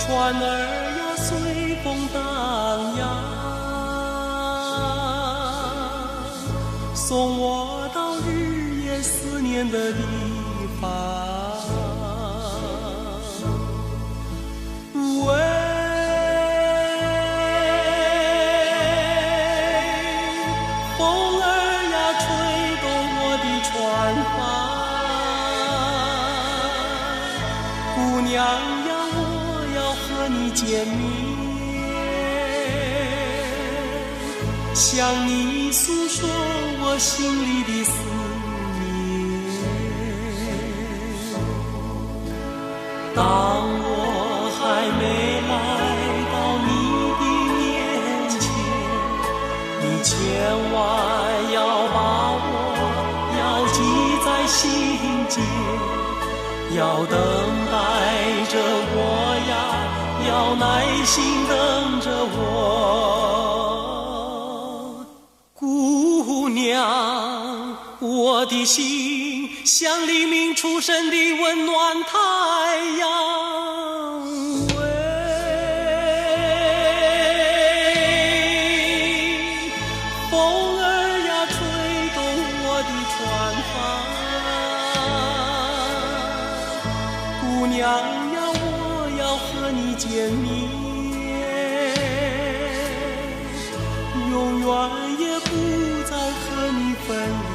船儿呀随风荡漾，送我到日夜思念的地方。喂，风儿呀吹动我的船帆，姑娘呀我要和你见面，向你诉说我心里的思念。当我还没来到你的面前，你千万要把我要记在心间，要等待着我呀，要耐心等着我。姑娘，我的心像黎明初升的温暖太阳。喂，风儿呀吹动我的船帆，姑娘呀我要和你见面，永远也不再和你分离。